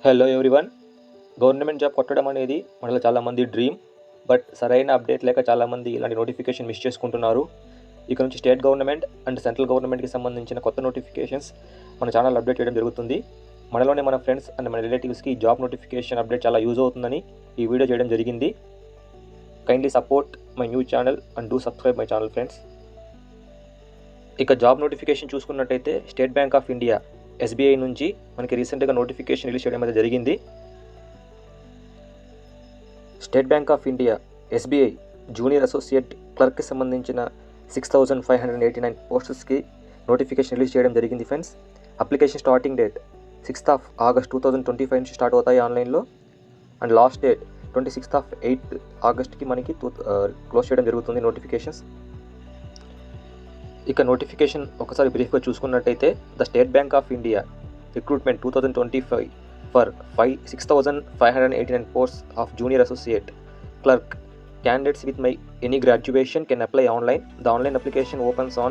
Hello everyone. Government job కొట్టడం అనేది మనలో చాలామంది డ్రీమ్. బట్ సరైన అప్డేట్ లేక చాలామంది ఇలాంటి నోటిఫికేషన్ మిస్ చేసుకుంటున్నారు. ఇక నుంచి స్టేట్ గవర్నమెంట్ అండ్ సెంట్రల్ గవర్నమెంట్కి సంబంధించిన కొత్త నోటిఫికేషన్స్ మన ఛానల్ అప్డేట్ చేయడం జరుగుతుంది. మనలోనే మన ఫ్రెండ్స్ అండ్ మన రిలేటివ్స్కి జాబ్ నోటిఫికేషన్ అప్డేట్ చాలా యూజ్ అవుతుందని ఈ వీడియో చేయడం జరిగింది. Kindly support my new channel and do subscribe my channel friends. ఇక జాబ్ నోటిఫికేషన్ చూసుకున్నట్టయితే State Bank of India SBI నుంచి మనకి రీసెంట్గా నోటిఫికేషన్ రిలీజ్ చేయడం అయితే జరిగింది. State Bank of India SBI junior associate క్లర్క్కి సంబంధించిన 6,589 పోస్ట్స్కి నోటిఫికేషన్ రిలీజ్ చేయడం జరిగింది friends. Application starting date 6th August 2025 నుంచి స్టార్ట్ అవుతాయి ఆన్లైన్లో. And last date 26th August మనకి క్లోజ్ చేయడం జరుగుతుంది నోటిఫికేషన్స్. ఇక నోటిఫికేషన్ ఒకసారి బ్రీఫ్గా చూసుకున్నట్టయితే the State Bank of India recruitment 2025 for 6,589 posts of junior associate clerk. Candidates with any graduation can apply online. The online application opens on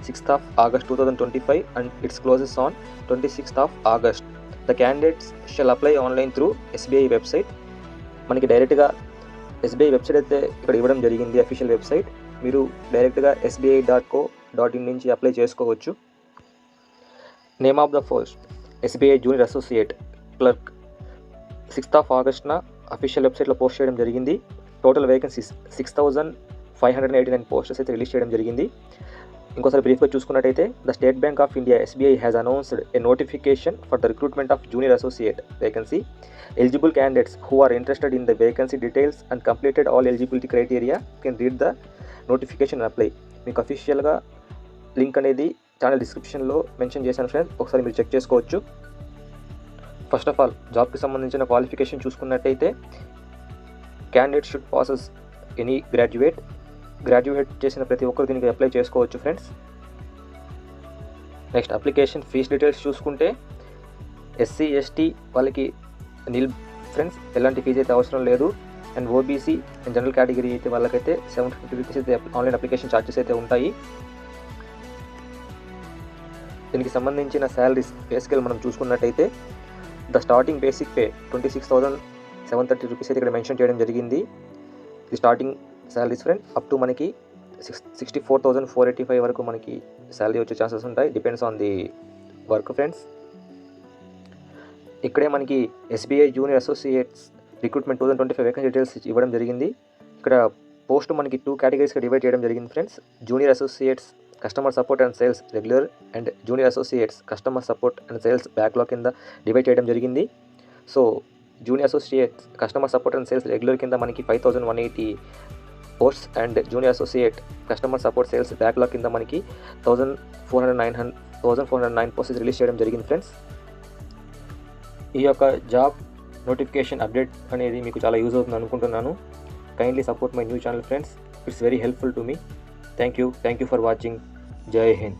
6th August 2025 and it closes on 26th August. The candidates shall apply online through SBI website. మనకి డైరెక్ట్గా SBI website అయితే ఇక్కడ ఇవ్వడం జరిగింది, official website. మీరు డైరెక్ట్గా sbi.co.in నుంచి apply చేసుకోవచ్చు. Name of the post SBI junior associate clerk 6th August official వెబ్సైట్లో పోస్ట్ చేయడం జరిగింది. టోటల్ వేకెన్సీస్ 6,589 పోస్టర్స్ అయితే రిలీజ్ చేయడం జరిగింది. ఇంకోసారి బ్రీఫ్గా చూసుకున్నట్టయితే the State Bank of India SBI has announced a notification for the recruitment of junior associate vacancy. Eligible candidates who are interested in the vacancy details and completed all eligibility criteria can read the notification and apply. మీకు అఫీషియల్గా link అనేది channel డిస్క్రిప్షన్లో mention చేశాను friends, ఒకసారి మీరు check చేసుకోవచ్చు. First of all జాబ్కి సంబంధించిన క్వాలిఫికేషన్ చూసుకున్నట్టయితే candidate should possess any graduate చేసిన ప్రతి ఒక్కరు దీనికి అప్లై చేసుకోవచ్చు friends. Next application fee details చూసుకుంటే SC ST వాళ్ళకి నిల్ ఫ్రెండ్స్, ఎలాంటి ఫీజు అయితే అవసరం లేదు. And OBC and general category అయితే వాళ్ళకైతే 750 రూపీస్ అయితే ఆన్లైన్ అప్లికేషన్ ఛార్జెస్ అయితే ఉంటాయి. దీనికి సంబంధించిన శాలరీస్ పే స్కేల్ మనం చూసుకున్నట్టయితే the starting basic pay 26,730 rupees అయితే ఇక్కడ మెన్షన్ చేయడం జరిగింది. ఇది starting salaries friend. Up to మనకి 64,485 వరకు మనకి శాలరీ వచ్చే ఛాన్సెస్ ఉంటాయి, depends on the work friends. ఇక్కడే మనకి SBI junior associates recruitment 2025 vacancy details ఇవ్వడం జరిగింది. ఇక్కడ పోస్ట్ మనకి 2 కేటగిరీస్గా డివైడ్ చేయడం జరిగింది friends. Junior associates customer support and sales regular and junior associates customer support and sales backlog కింద డివైడ్ చేయడం జరిగింది. So junior associate customer support and sales regular కింద మనకి 5,180 posts and junior associate customer support sales backlog కింద మనకి 1,409 posts release చేయడం జరిగింది friends. ఈ యొక్క జాబ్ నోటిఫికేషన్ అప్డేట్ అనేది మీకు చాలా యూజ్ అవుతుంది అనుకుంటున్నాను. Kindly support my new channel friends, it's very helpful to me. Thank you for watching. జై హింద్.